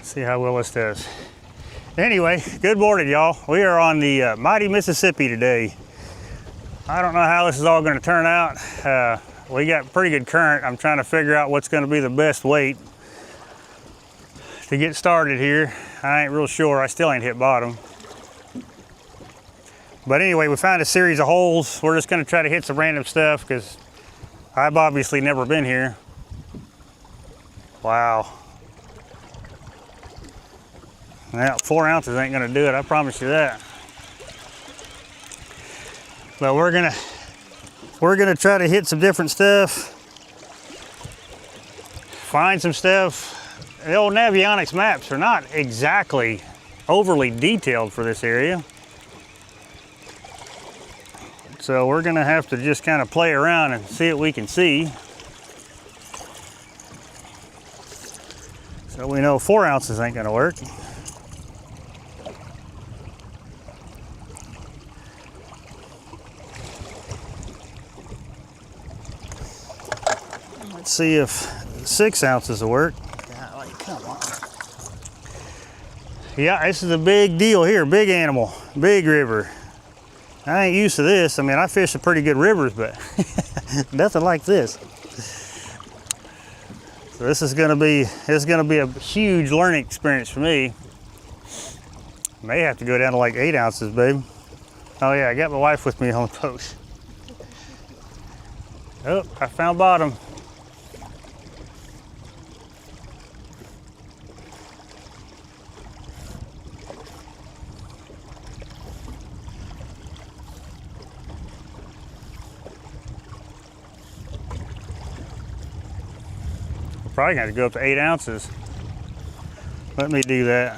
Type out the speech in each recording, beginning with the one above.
See how well this does. Anyway, good morning, y'all. We are on the mighty Mississippi today. I don't know how this is all going to turn out. We got pretty good current. I'm trying to figure out what's going to be the best weight to get started here. I ain't real sure. I still ain't hit bottom. But anyway, we found a series of holes. We're just going to try to hit some random stuff because I've obviously never been here. Wow. Well, 4 ounces ain't gonna do it, I promise you that. But we're gonna try to hit some different stuff, find some stuff. The old Navionics maps are not exactly overly detailed for this area. So we're gonna have to just kind of play around and see what we can see. So we know 4 ounces ain't gonna work. Let's see if 6 ounces will work. Golly, come on. Yeah, this is a big deal here, big animal, big river. I ain't used to this. I mean, I fish some pretty good rivers, but nothing like this. So this is gonna be a huge learning experience for me. May have to go down to like 8 ounces, babe. Oh yeah, I got my wife with me on the boat. Oh, I found bottom. Probably gonna have to go up to 8 ounces. Let me do that.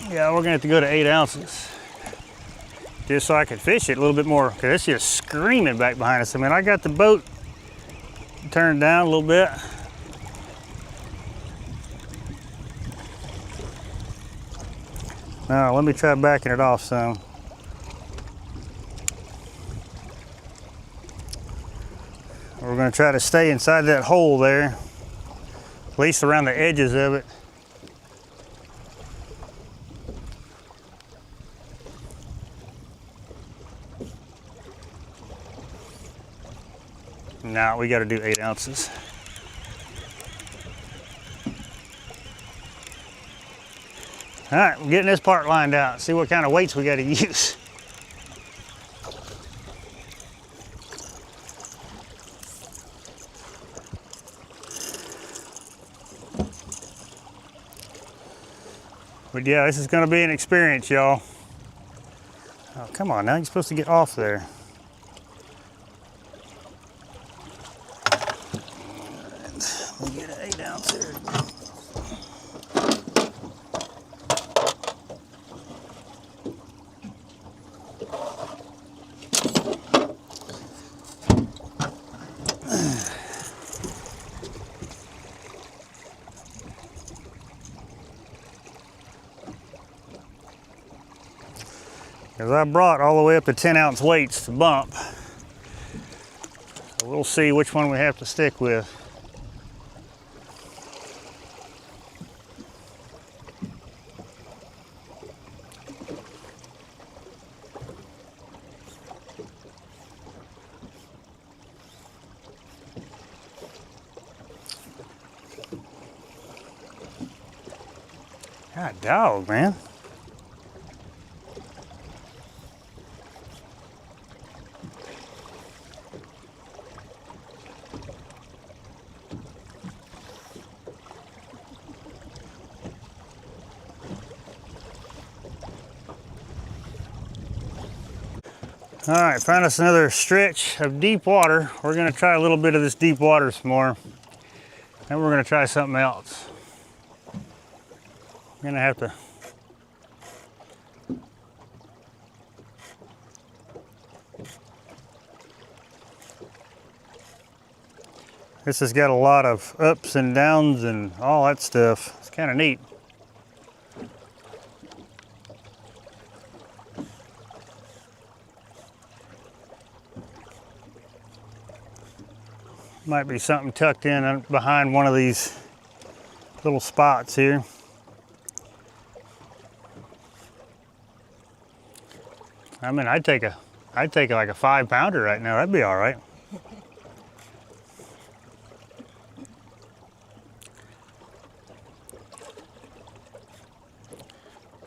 Yeah, we're gonna have to go to 8 ounces. Just so I can fish it a little bit more, because it's just screaming back behind us. I mean, I got the boat turned down a little bit. Now, let me try backing it off some. We're going to try to stay inside that hole there, at least around the edges of it. Now we got to do 8 ounces. All right, we're getting this part lined out. See what kind of weights we got to use. But yeah, this is going to be an experience, y'all. Oh, come on now, you're supposed to get off there. Let me get an 8 ounce here. Because I brought all the way up to 10 ounce weights to bump. So we'll see which one we have to stick with. God dog, man. All right, found us another stretch of deep water. We're gonna try a little bit of this deep water some more. Then we're gonna try something else. We're gonna have to this has got a lot of ups and downs and all that stuff. It's kind of neat. Might be something tucked in behind one of these little spots here. I mean, I'd take like a 5-pounder right now. That'd be all right.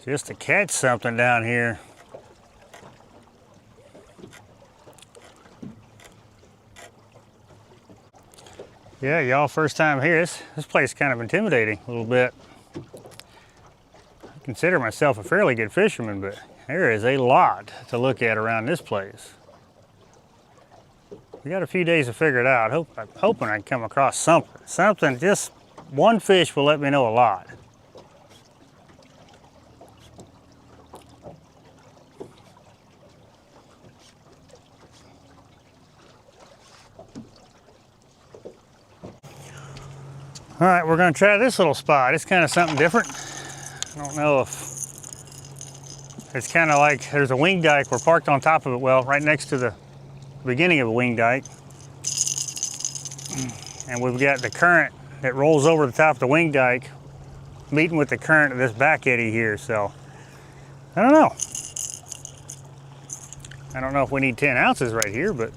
Just to catch something down here. Yeah, y'all, first time here. This place is kind of intimidating a little bit. I consider myself a fairly good fisherman, but there is a lot to look at around this place. We got a few days to figure it out. I'm hoping I can come across something. Something, just one fish will let me know a lot. All right, we're gonna try this little spot. It's kind of something different. I don't know if it's kind of like there's a wing dike. We're parked on top of it, well, right next to the beginning of a wing dike. And we've got the current that rolls over the top of the wing dike meeting with the current of this back eddy here. So, I don't know. I don't know if we need 10 ounces right here, but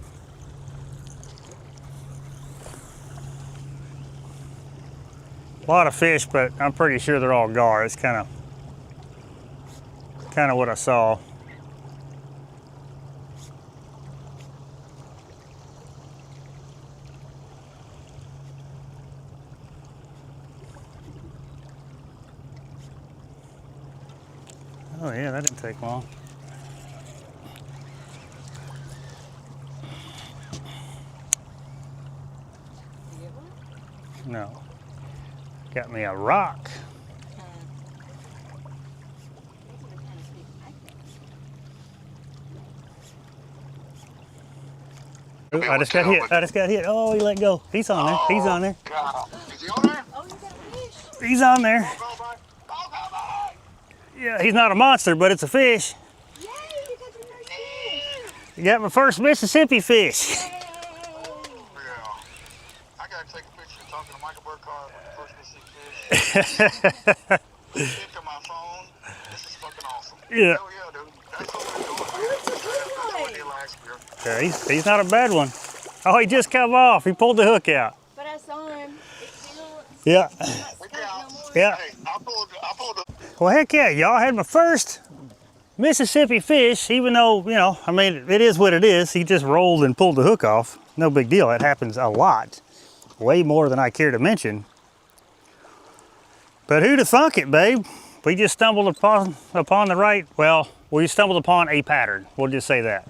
a lot of fish, but I'm pretty sure they're all gar. It's kind of what I saw. Oh yeah, that didn't take long. No. Got me a rock. Ooh, I just got hit. Oh, he let go. He's on there. He's on there. Is he on there? Oh, you got a fish. He's on there. Yeah, he's not a monster, but it's a fish. Yay, you got your first fish. You got my first Mississippi fish. Yeah. I gotta take a picture talking to Michael Burkhardt with the first Mississippi fish. Pick up my phone. This is fucking awesome. Yeah. Oh yeah, dude. That's what we're doing. That's what we did last year. Yeah, he's not a bad one. Oh, he just come off. He pulled the hook out. But I saw him. It's still, Yeah. Yeah. Hey, I pulled the Well, heck yeah, y'all had my first Mississippi fish, even though, you know, I mean, it is what it is. He just rolled and pulled the hook off. No big deal. That happens a lot. Way more than I care to mention. But who'd have thunk it, babe? We just stumbled upon the right, well, we stumbled upon a pattern. We'll just say that.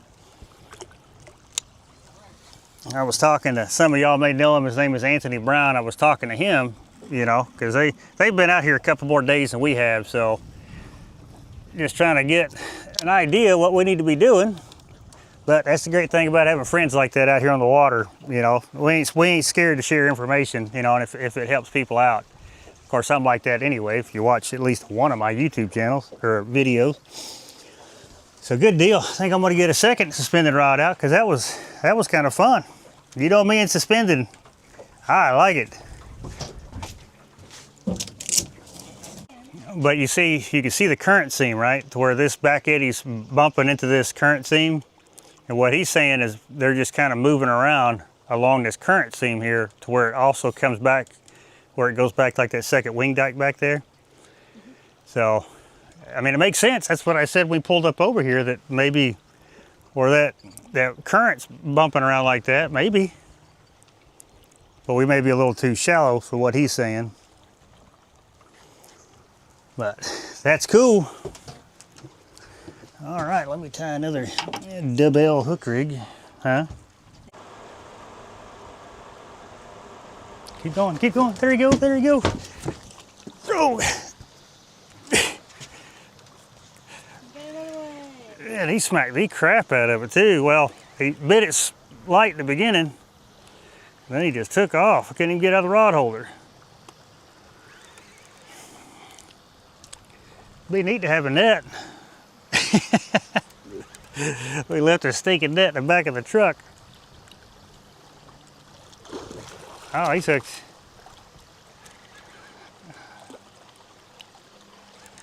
I was talking to some of y'all may know him. His name is Anthony Brown. I was talking to him, you know, because they've been out here a couple more days than we have, so just trying to get an idea what we need to be doing. But that's the great thing about having friends like that out here on the water. You know, we ain't scared to share information, you know, and if it helps people out. Of course, something like that anyway, if you watch at least one of my YouTube channels or videos. So good deal. I think I'm gonna get a second suspended rod out because that was kind of fun. You know me and suspended, I like it. But you can see the current seam, right? To where this back eddy's bumping into this current seam. And what he's saying is they're just kind of moving around along this current seam here to where it also comes back, where it goes back like that second wing dike back there. So, I mean, it makes sense. That's what I said when we pulled up over here, that maybe, or that current's bumping around like that, maybe. But we may be a little too shallow for what he's saying. But that's cool. All right, let me tie another double hook rig, huh? Keep going, keep going. There you go, there you go. Oh. Yeah, he smacked the crap out of it too. Well, he bit it light in the beginning, then he just took off. I couldn't even get out of the rod holder. Be neat to have a net. We left a stinking net in the back of the truck. Oh, he's hooked.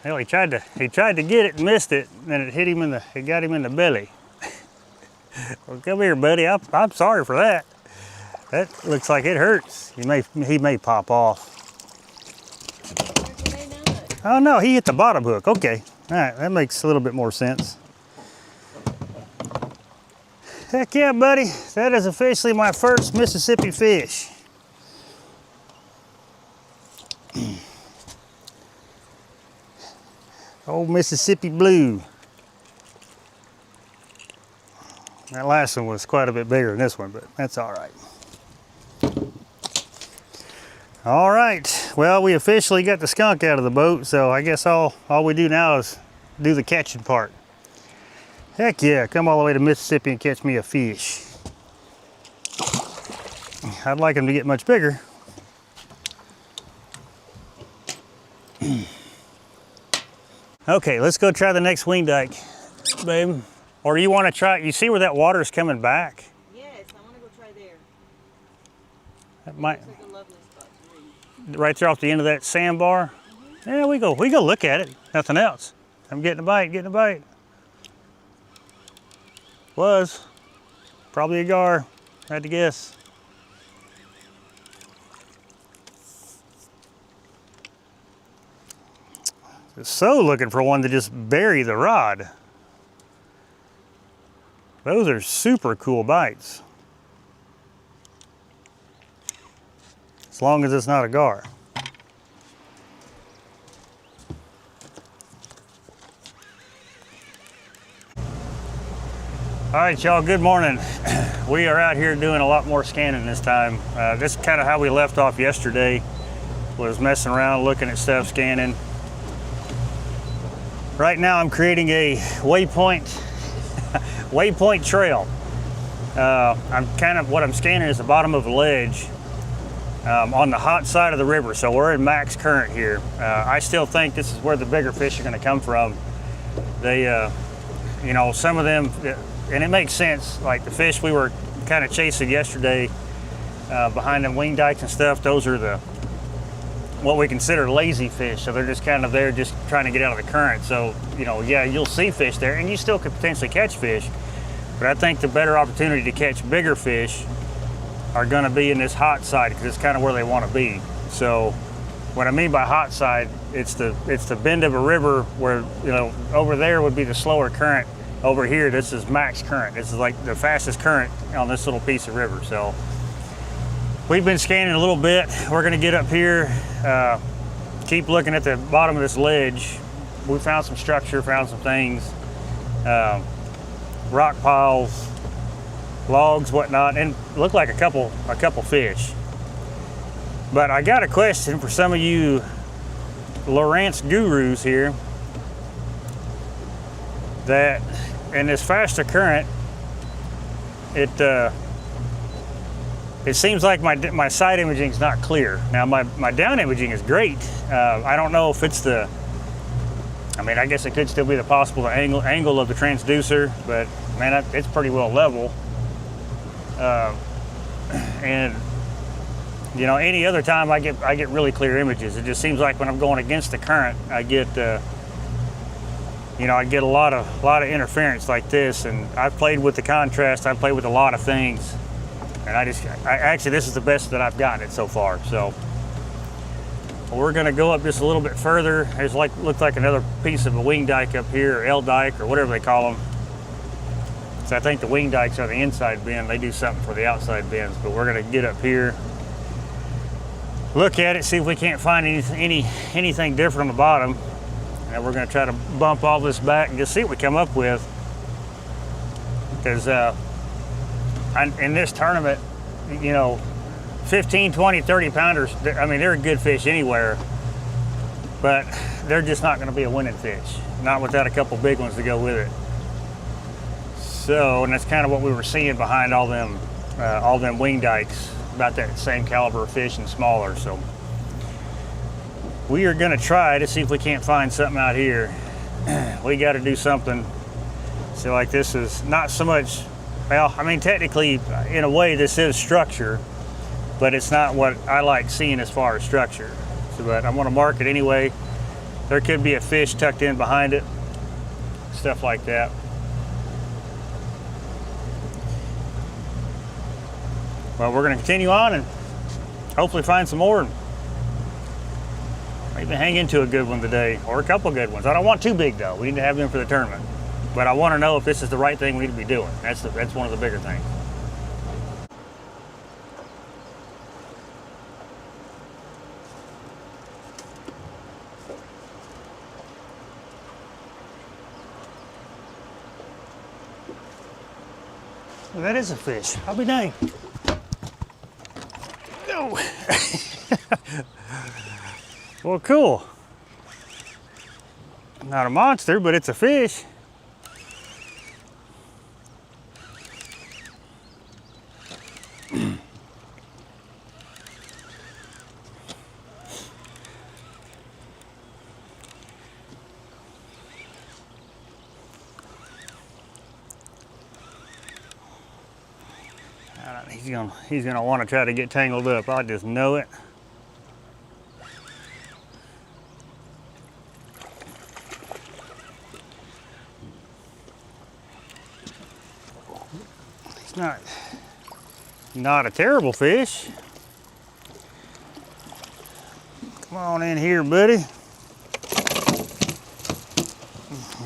Hell, he tried to get it and missed it, and then it got him in the belly. Well, come here, buddy. I'm sorry for that. That looks like it hurts. He may pop off. Oh no, he hit the bottom hook. Okay, all right, that makes a little bit more sense. Heck yeah, buddy. That is officially my first Mississippi fish. Old Mississippi blue. That last one was quite a bit bigger than this one, but that's all right. All right, well, we officially got the skunk out of the boat, so I guess all we do now is do the catching part. Heck yeah, come all the way to Mississippi and catch me a fish. I'd like them to get much bigger. Okay, let's go try the next wing dike, babe. Or you want to try, you see where that water is coming back? Yes, I want to go try there. That might, Looks like a lovely spot to read. right there off the end of that sandbar. Yeah, we go look at it, nothing else. I'm getting a bite, Was, probably a gar, had to guess. So looking for one to just bury the rod. Those are super cool bites. As long as it's not a gar. All right, y'all, good morning. We are out here doing a lot more scanning this time. This is kind of how we left off yesterday, was messing around, looking at stuff, scanning. Right now I'm creating a waypoint trail. What I'm scanning is the bottom of a ledge on the hot side of the river. So we're in max current here. I still think this is where the bigger fish are gonna come from. They, you know, some of them, and it makes sense, like the fish we were kind of chasing yesterday behind them wing dikes and stuff, those are what we consider lazy fish. So they're just kind of there just trying to get out of the current. So, you know, yeah, you'll see fish there and you still could potentially catch fish, but I think the better opportunity to catch bigger fish are gonna be in this hot side because it's kind of where they want to be. So what I mean by hot side, it's the bend of a river where, you know, over there would be the slower current. Over here, this is max current. This is like the fastest current on this little piece of river. So we've been scanning a little bit. We're gonna get up here, keep looking at the bottom of this ledge. We found some structure, found some things, rock piles, logs, whatnot, and looked like a couple fish. But I got a question for some of you Lawrence gurus here, that in this faster current, it seems like my side imaging is not clear. Now my down imaging is great. I don't know if it's I mean, I guess it could still be the possible angle of the transducer, but man, it's pretty well level. And you know, any other time I get really clear images. It just seems like when I'm going against the current, I get you know, I get a lot of interference like this. And I've played with the contrast. I've played with a lot of things, and actually this is the best that I've gotten it so far. So we're gonna go up just a little bit further. There's looks like another piece of a wing dike up here, or L dike, or whatever they call them. So I think the wing dikes are the inside bend. They do something for the outside bends. But we're gonna get up here, look at it, see if we can't find anything different on the bottom. And we're gonna try to bump all this back and just see what we come up with. Because in this tournament, you know, 15, 20, 30 pounders, I mean, they're a good fish anywhere, but they're just not gonna be a winning fish. Not without a couple big ones to go with it. So, and that's kind of what we were seeing behind all them wing dikes, about that same caliber of fish and smaller. So we are gonna try to see if we can't find something out here. We gotta do something. So like this is not so much, well, I mean, technically, in a way, this is structure, but it's not what I like seeing as far as structure. So, but I'm gonna mark it anyway. There could be a fish tucked in behind it, stuff like that. Well, we're going to continue on and hopefully find some more and maybe hang into a good one today, or a couple good ones. I don't want too big though. We need to have them for the tournament. But I want to know if this is the right thing we need to be doing. That's one of the bigger things. Well, that is a fish. I'll be dang. No. Well, cool. Not a monster, but it's a fish. He's gonna want to try to get tangled up. I just know it. He's not a terrible fish. Come on in here, buddy.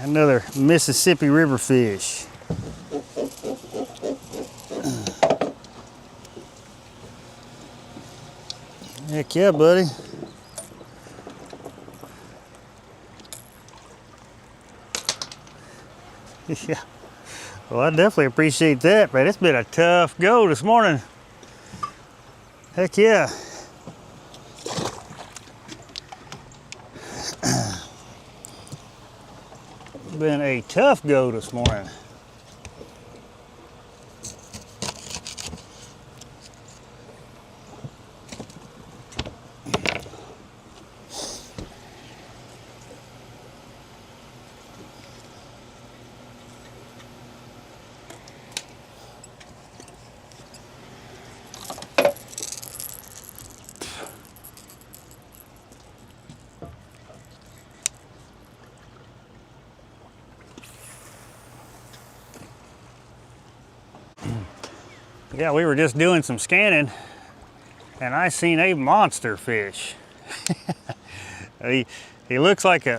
Another Mississippi River fish. Heck yeah, buddy. Yeah. Well, I definitely appreciate that, man. It's been a tough go this morning. Heck yeah. Been a tough go this morning. Yeah, we were just doing some scanning and I seen a monster fish. He looks like he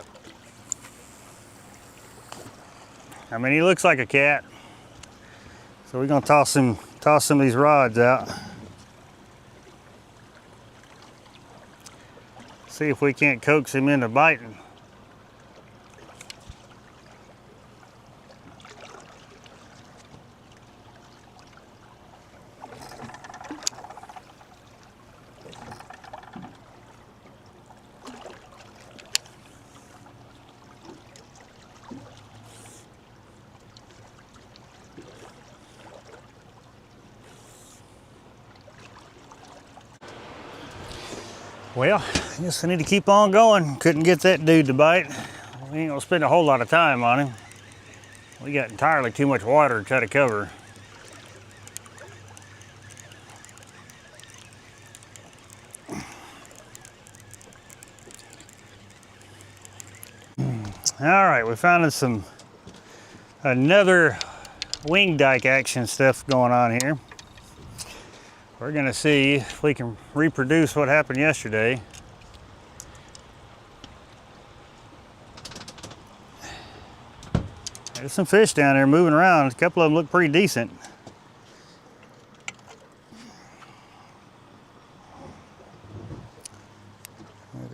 looks like a cat. So we're gonna toss some of these rods out. See if we can't coax him into biting. Well, I guess I need to keep on going. Couldn't get that dude to bite. We ain't gonna spend a whole lot of time on him. We got entirely too much water to try to cover. All right, we found another wing dike action stuff going on here. We're gonna see if we can reproduce what happened yesterday. There's some fish down there moving around. A couple of them look pretty decent.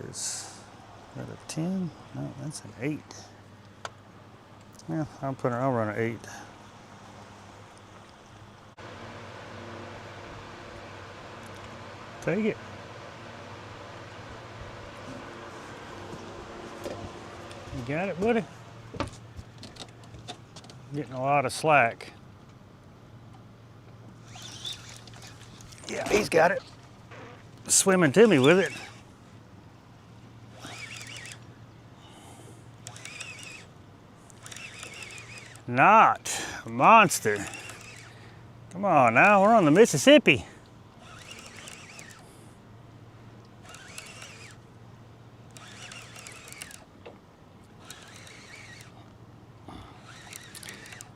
Is that a 10? No, that's an 8. Yeah, I'll run an 8. Take it. You got it, buddy? Getting a lot of slack. Yeah, he's got it. Swimming to me with it. Not a monster. Come on now, we're on the Mississippi.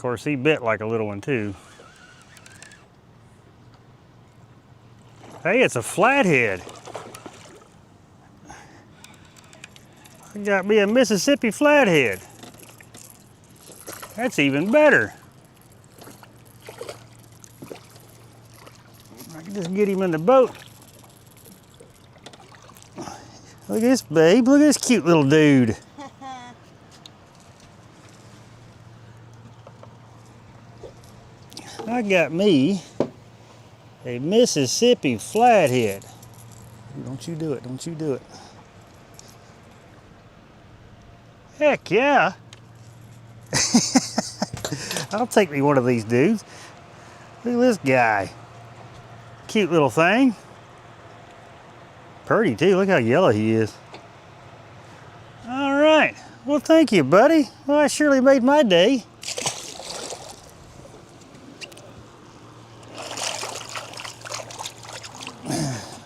course, he bit like a little one too. Hey, it's a flathead. I got me a Mississippi flathead. That's even better. I can just get him in the boat. Look at this babe, look at this cute little dude. I got me a Mississippi flathead. Don't you do it, don't you do it. Heck yeah. I'll take me one of these dudes. Look at this guy. Cute little thing. Pretty too, look how yellow he is. All right, well thank you, buddy. Well, that surely made my day.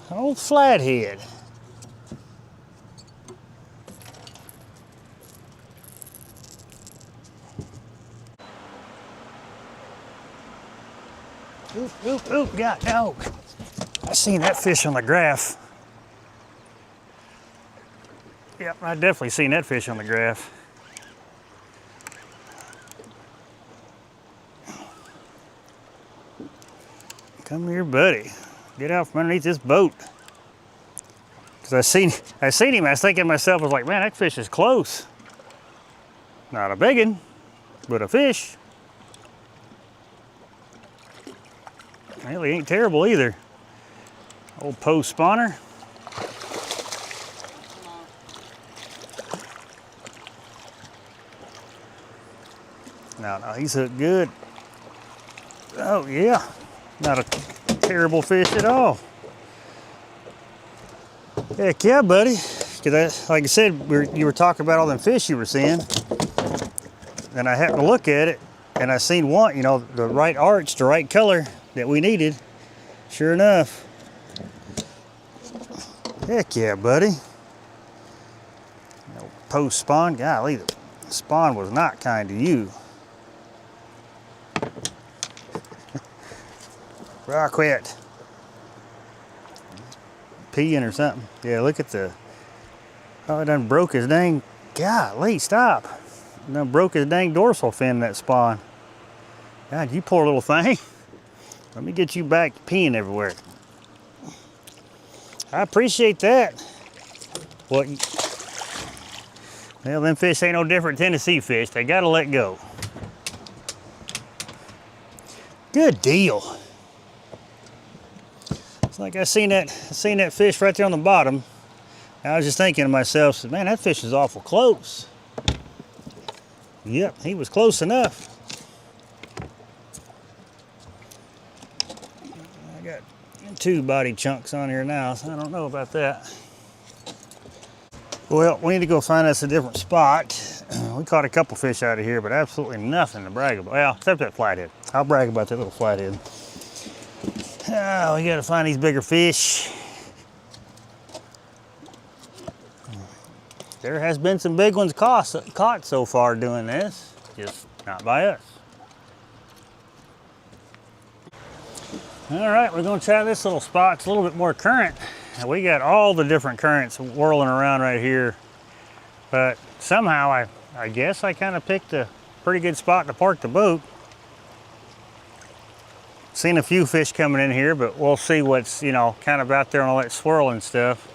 Old flathead. Oop, oop, oop, got no. I seen that fish on the graph. Yep, I definitely seen that fish on the graph. Come here, buddy. Get out from underneath this boat. Cause I seen him, I was thinking to myself, I was like, man, that fish is close. Not a big one, but a fish. Well, he ain't terrible either. Old post spawner. No, he's hooked good. Oh yeah, not a terrible fish at all. Heck yeah, buddy. Cause like I said, you were talking about all them fish you were seeing. And I happened to look at it and I seen one, you know, the right arch, the right color that we needed. Sure enough. Heck yeah, buddy. Post spawn, golly, the spawn was not kind to you. Rock quit. Peeing or something. Yeah, look at the, oh, it done broke his dang, golly, stop. It done broke his dang dorsal fin, that spawn. God, you poor little thing. Let me get you back peeing everywhere. I appreciate that. What? Well, them fish ain't no different than Tennessee fish. They gotta let go. Good deal. It's like I seen that fish right there on the bottom. I was just thinking to myself, man, that fish is awful close. Yep, he was close enough. I got 2 body chunks on here now, so I don't know about that. Well, we need to go find us a different spot. We caught a couple fish out of here, but absolutely nothing to brag about. Well, except that flathead. I'll brag about that little flathead. Oh, we gotta find these bigger fish. There has been some big ones caught so far doing this, just not by us. All right, we're gonna try this little spot. It's a little bit more current. And we got all the different currents whirling around right here. But somehow, I guess I kind of picked a pretty good spot to park the boat. Seen a few fish coming in here, but we'll see what's, you know, kind of out there on all that swirling stuff.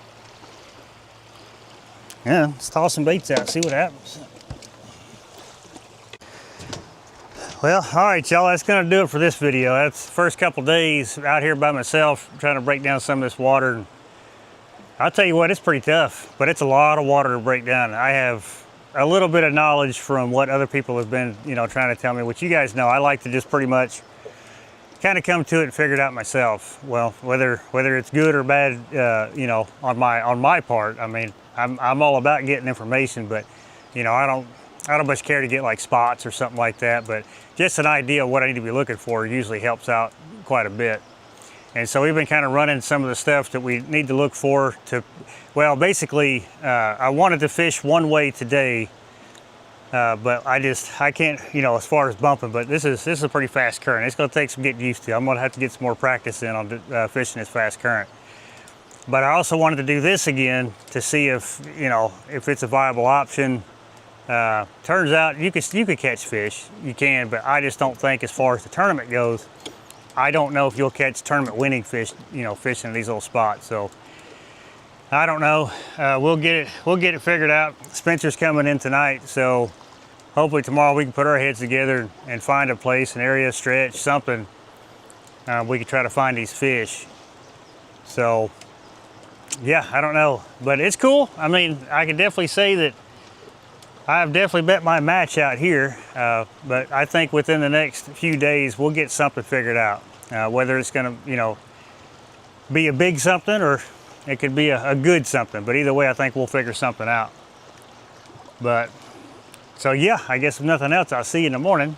Yeah, let's toss some baits out, see what happens. Well, all right, y'all, that's gonna do it for this video. That's the first couple days out here by myself, trying to break down some of this water. I'll tell you what, it's pretty tough, but it's a lot of water to break down. I have a little bit of knowledge from what other people have been, you know, trying to tell me, which you guys know, I like to just pretty much kind of come to it and figure it out myself. Well, whether it's good or bad, you know, on my part. I mean, I'm all about getting information, but you know, I don't much care to get like spots or something like that. But just an idea of what I need to be looking for usually helps out quite a bit. And so we've been kind of running some of the stuff that we need to look for to, well, basically, I wanted to fish one way today But I can't, as far as bumping, but this is a pretty fast current. It's gonna take some getting used to. I'm gonna have to get some more practice in on fishing this fast current. But I also wanted to do this again to see if it's a viable option. Turns out you could catch fish, you can, but I just don't think, as far as the tournament goes, I don't know if you'll catch tournament winning fish, fishing in these little spots. So I don't know. We'll get it figured out. Spencer's coming in tonight, so hopefully tomorrow we can put our heads together and find a place, an area, stretch, something. We can try to find these fish. So yeah, I don't know, but it's cool. I mean, I can definitely say that I've definitely bet my match out here, but I think within the next few days we'll get something figured out. Whether it's gonna, be a big something or it could be a good something, but either way I think we'll figure something out. But, so yeah, I guess if nothing else, I'll see you in the morning.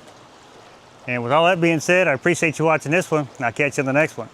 And with all that being said, I appreciate you watching this one, and I'll catch you in the next one.